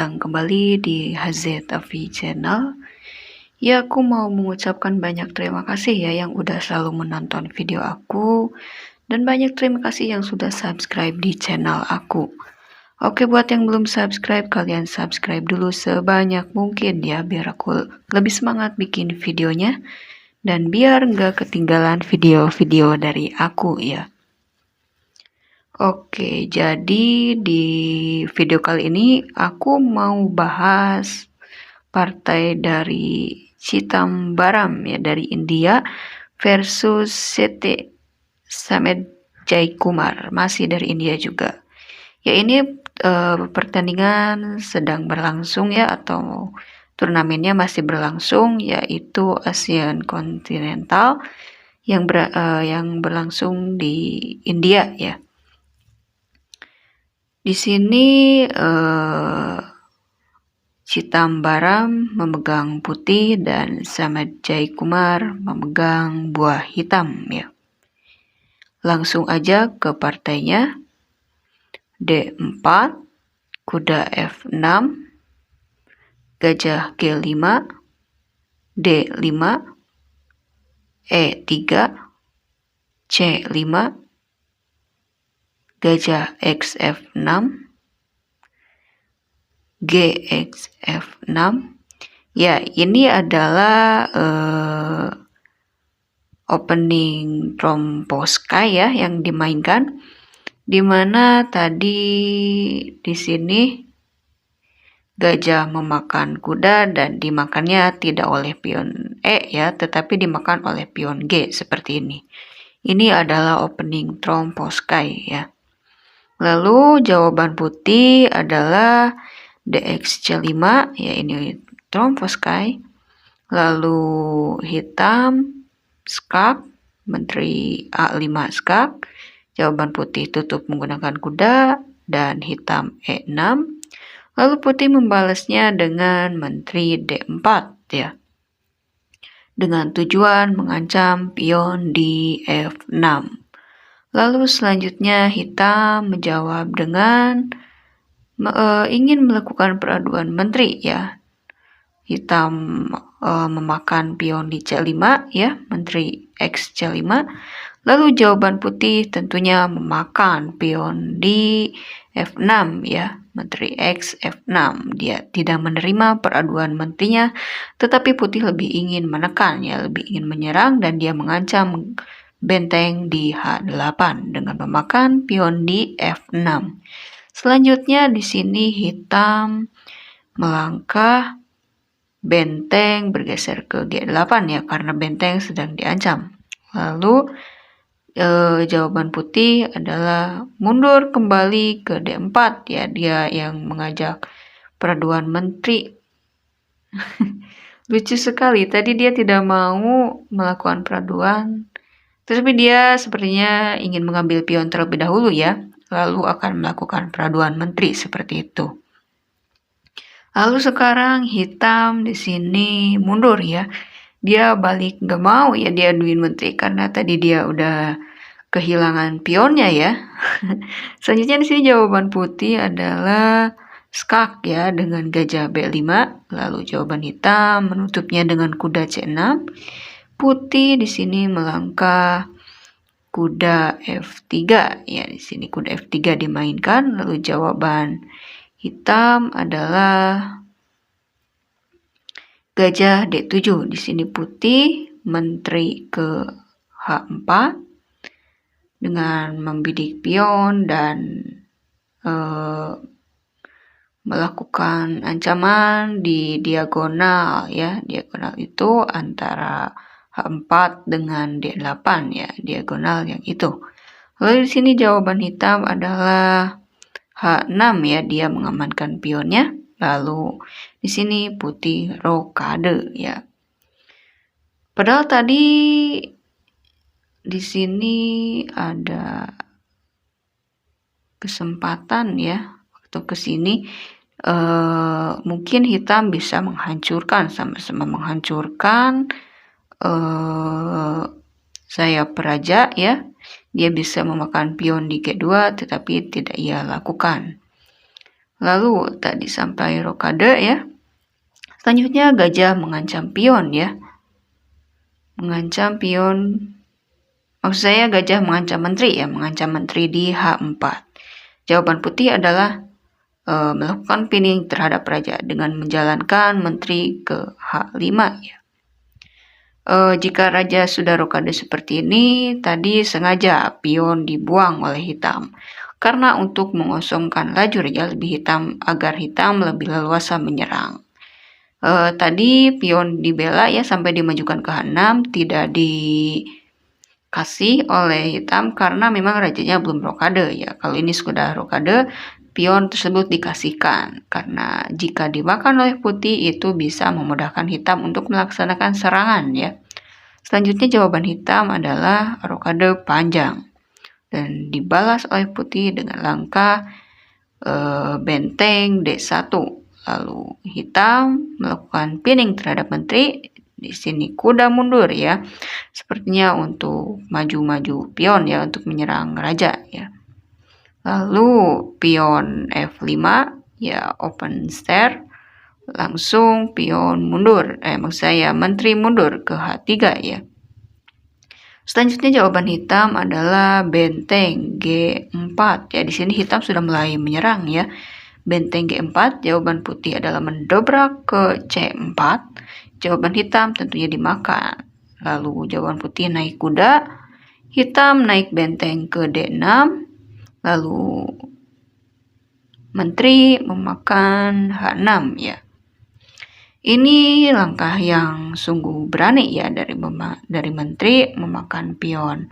datang kembali di HZTV Channel. Ya, aku mau mengucapkan banyak terima kasih ya yang udah selalu menonton video aku, dan banyak terima kasih yang sudah subscribe di channel aku. Oke, buat yang belum subscribe, kalian subscribe dulu sebanyak mungkin ya, biar aku lebih semangat bikin videonya, dan biar nggak ketinggalan video-video dari aku ya. Oke, jadi di video kali ini aku mau bahas partai dari Chidambaram ya, dari India versus CT Samet Jaikumar, masih dari India juga. Ya, ini pertandingan sedang berlangsung ya, atau turnamennya masih berlangsung, yaitu ASEAN Continental yang berlangsung di India ya. Di sini Chidambaram memegang putih dan Samet Jaikumar memegang buah hitam ya. Langsung aja ke partainya. D4, kuda F6, gajah G5, D5, E3, C5, gajah XF6, GXF6. Ya, ini adalah opening Tromposkai ya yang dimainkan, dimana tadi di sini gajah memakan kuda dan dimakannya tidak oleh pion E ya, tetapi dimakan oleh pion G seperti ini. Ini adalah opening Tromposkai ya. Lalu jawaban putih adalah DXC5 ya, ini Tromposkai. Lalu hitam skak, menteri A5 skak. Jawaban putih tutup menggunakan kuda dan hitam E6. Lalu putih membalasnya dengan menteri D4 ya, dengan tujuan mengancam pion di F6. Lalu selanjutnya hitam menjawab dengan ingin melakukan peraduan menteri ya. Hitam memakan pion di C5 ya, menteri X C5. Lalu jawaban putih tentunya memakan pion di F6 ya, menteri X F6. Dia tidak menerima peraduan menterinya, tetapi putih lebih ingin menekan ya, lebih ingin menyerang, dan dia mengancam benteng di H8 dengan memakan pion di F6. Selanjutnya di sini hitam melangkah, benteng bergeser ke G8 ya, karena benteng sedang diancam. Lalu jawaban putih adalah mundur kembali ke D4 ya, dia yang mengajak peraduan menteri. Lucu sekali, tadi dia tidak mau melakukan peraduan, tetapi dia sepertinya ingin mengambil pion terlebih dahulu ya, lalu akan melakukan peraduan menteri seperti itu. Lalu sekarang hitam di sini mundur ya. Dia balik, nggak mau ya dia aduin menteri karena tadi dia udah kehilangan pionnya ya. Selanjutnya di sini jawaban putih adalah skak ya, dengan gajah B5. Lalu jawaban hitam menutupnya dengan kuda C6. Putih di sini melangkah, kuda F3 ya, di sini kuda F3 dimainkan. Lalu jawaban hitam adalah gajah D7. Di sini putih menteri ke H4 dengan membidik pion dan melakukan ancaman di diagonal ya. Diagonal itu antara H4 dengan D8 ya, diagonal yang itu. Lalu di sini jawaban hitam adalah H6 ya, dia mengamankan pionnya. Lalu di sini putih rokade ya. Padahal tadi di sini ada kesempatan ya, waktu ke sini mungkin hitam bisa menghancurkan, sama-sama menghancurkan sayap raja ya. Dia bisa memakan pion di G2, tetapi tidak ia lakukan. Lalu tadi sampai rokade ya. Selanjutnya gajah mengancam pion ya. Mengancam pion, maksud saya gajah mengancam menteri ya, mengancam menteri di H4. Jawaban putih adalah melakukan pinning terhadap raja dengan menjalankan menteri ke H5 ya. Jika raja sudah rokade seperti ini, tadi sengaja pion dibuang oleh hitam. Karena untuk mengosongkan laju raja lebih hitam agar hitam lebih leluasa menyerang. Tadi pion dibela ya sampai dimajukan ke H6, tidak dikasih oleh hitam karena memang rajanya belum rokade ya. Kalau ini sudah rokade, pion tersebut dikasihkan karena jika dimakan oleh putih itu bisa memudahkan hitam untuk melaksanakan serangan ya. Selanjutnya jawaban hitam adalah rokade panjang dan dibalas oleh putih dengan langkah benteng D1. Lalu hitam melakukan pinning terhadap menteri. Di sini kuda mundur ya. Sepertinya untuk maju-maju pion ya untuk menyerang raja ya. Lalu pion F5 ya open stair. Langsung pion mundur. Maksud saya menteri mundur ke H3 ya. Selanjutnya jawaban hitam adalah benteng G4 ya. Di sini hitam sudah mulai menyerang ya. Benteng G4, jawaban putih adalah mendobrak ke C4. Jawaban hitam tentunya dimakan. Lalu jawaban putih naik kuda, hitam naik benteng ke D6. Lalu menteri memakan H6 ya. Ini langkah yang sungguh berani ya dari menteri memakan pion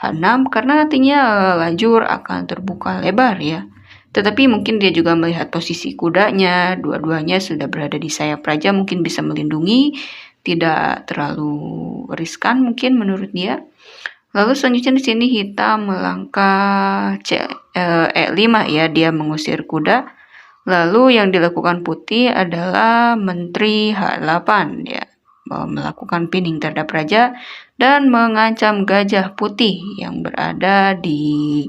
H6 karena nantinya lajur akan terbuka lebar ya. Tetapi mungkin dia juga melihat posisi kudanya, dua-duanya sudah berada di sayap raja, mungkin bisa melindungi, tidak terlalu riskan mungkin menurut dia. Lalu selanjutnya di sini hitam melangkah E5 ya, dia mengusir kuda. Lalu yang dilakukan putih adalah menteri H8 ya, melakukan pinning terhadap raja dan mengancam gajah putih yang berada di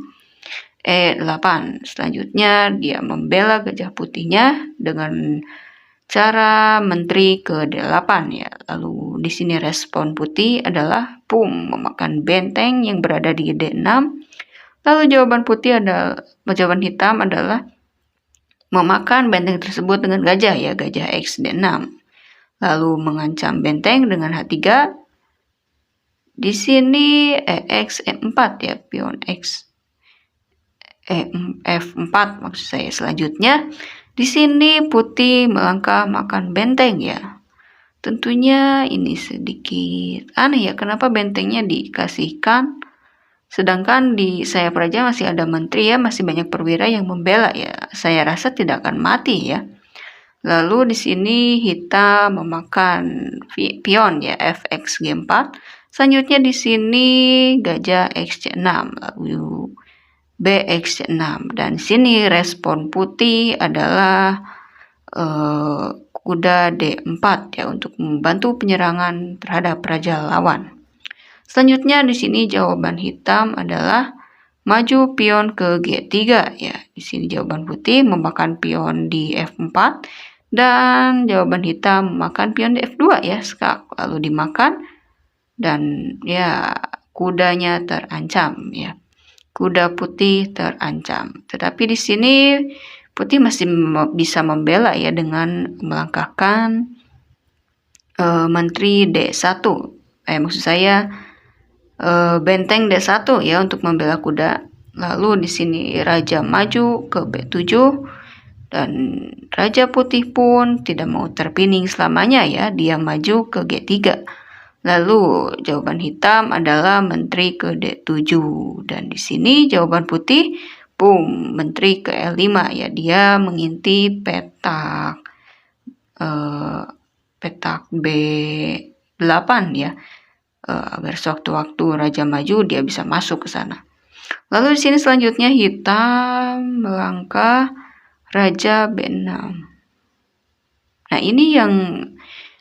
E8. Selanjutnya dia membela gajah putihnya dengan cara menteri ke D8 ya. Lalu di sini respon putih adalah memakan benteng yang berada di D6. Lalu jawaban hitam adalah memakan benteng tersebut dengan gajah ya, gajah X D6. Lalu mengancam benteng dengan H3. Di sini EX E4 ya, pion X F4 maksud saya. Selanjutnya di sini putih melangkah makan benteng ya. Tentunya ini sedikit aneh ya, kenapa bentengnya dikasihkan sedangkan di sayap raja masih ada menteri ya, masih banyak perwira yang membela ya. Saya rasa tidak akan mati ya. Lalu di sini hitam memakan pion ya, Fx G4. Selanjutnya di sini gajah X6, lalu Bx6. Dan di sini respon putih adalah kuda D4 ya untuk membantu penyerangan terhadap raja lawan. Selanjutnya di sini jawaban hitam adalah maju pion ke G3 ya. Di sini jawaban putih memakan pion di F4 dan jawaban hitam memakan pion di F2 ya, skak. Lalu dimakan dan ya kudanya terancam ya. Kuda putih terancam. Tetapi di sini putih masih bisa membela ya dengan melangkahkan menteri D1. Maksud saya benteng D1 ya untuk membela kuda. Lalu di sini raja maju ke B7 dan raja putih pun tidak mau terpining selamanya ya, dia maju ke G3. Lalu jawaban hitam adalah menteri ke D7 dan di sini jawaban putih menteri ke L5 ya, dia mengintip petak B8 ya. Agar sewaktu-waktu raja maju dia bisa masuk ke sana. Lalu di sini selanjutnya hitam melangkah raja B6. Nah, ini yang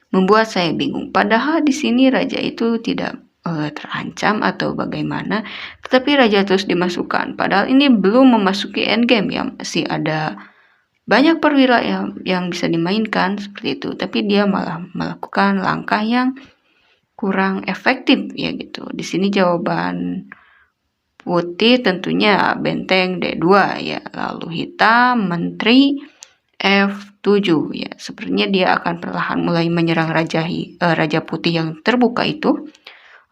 membuat saya bingung. Padahal di sini raja itu tidak terancam atau bagaimana, tetapi raja terus dimasukkan. Padahal ini belum memasuki endgame ya, masih ada banyak perwira yang bisa dimainkan seperti itu, tapi dia malah melakukan langkah yang kurang efektif ya gitu. Di sini jawaban putih tentunya benteng D2 ya, lalu hitam menteri F7 ya. Sepertinya dia akan perlahan mulai menyerang raja putih yang terbuka itu.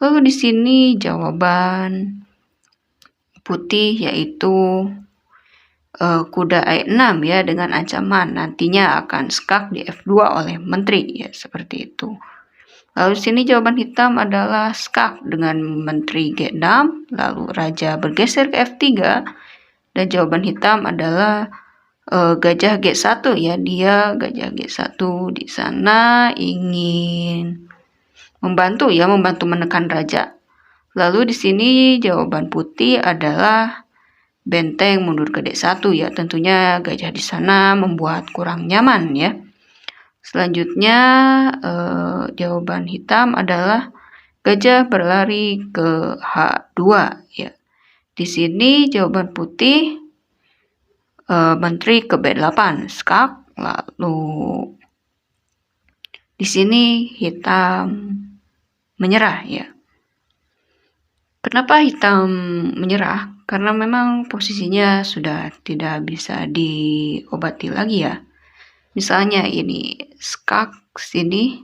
Lalu di sini jawaban putih yaitu kuda E6 ya, dengan ancaman nantinya akan skak di F2 oleh menteri ya, seperti itu. Lalu sini jawaban hitam adalah skak dengan menteri G6, lalu raja bergeser ke F3, dan jawaban hitam adalah gajah G1 ya. Dia gajah G1 di sana ingin membantu menekan raja. Lalu di sini jawaban putih adalah benteng mundur ke D1 ya. Tentunya gajah di sana membuat kurang nyaman ya. Selanjutnya jawaban hitam adalah gajah berlari ke H2 ya. Di sini jawaban putih menteri ke B8 skak, lalu di sini hitam menyerah ya. Kenapa hitam menyerah? Karena memang posisinya sudah tidak bisa diobati lagi ya. Misalnya ini skak sini,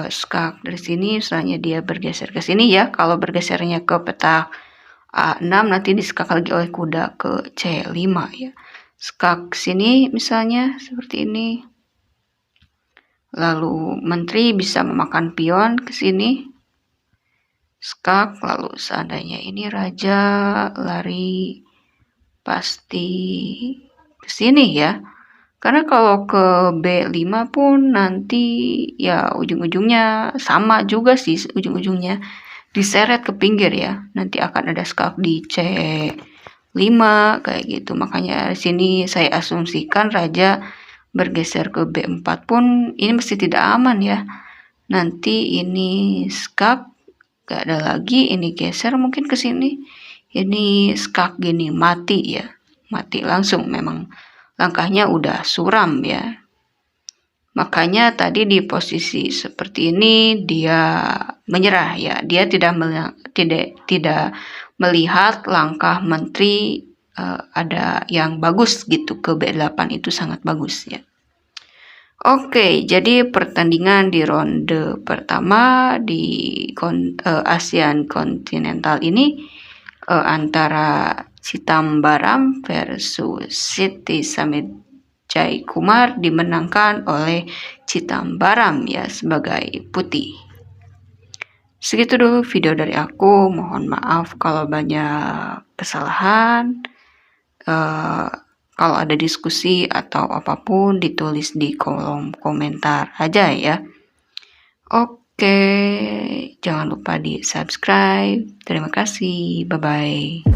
skak dari sini, misalnya dia bergeser ke sini ya. Kalau bergesernya ke petak A6 nanti diskak lagi oleh kuda ke C5 ya. Skak sini misalnya seperti ini. Lalu menteri bisa memakan pion ke sini. Skak, lalu seandainya ini raja lari pasti ke sini ya. Karena kalau ke B5 pun nanti ya ujung-ujungnya sama juga sih, ujung-ujungnya diseret ke pinggir ya. Nanti akan ada skak di C5 kayak gitu. Makanya di sini saya asumsikan raja bergeser ke B4 pun ini mesti tidak aman ya. Nanti ini skak gak ada lagi, ini geser mungkin ke sini, ini skak gini mati ya, mati langsung, memang langkahnya udah suram ya. Makanya tadi di posisi seperti ini dia menyerah ya, dia tidak melihat langkah menteri ada yang bagus gitu, ke B8 itu sangat bagus ya. Oke, jadi pertandingan di ronde pertama di ASEAN Continental ini antara Citambaram versus Siti Samit Jaikumar dimenangkan oleh Citambaram ya sebagai putih. Segitu dulu video dari aku, mohon maaf kalau banyak kesalahan. Kalau ada diskusi atau apapun ditulis di kolom komentar aja ya. Oke, jangan lupa di subscribe. Terima kasih, bye-bye.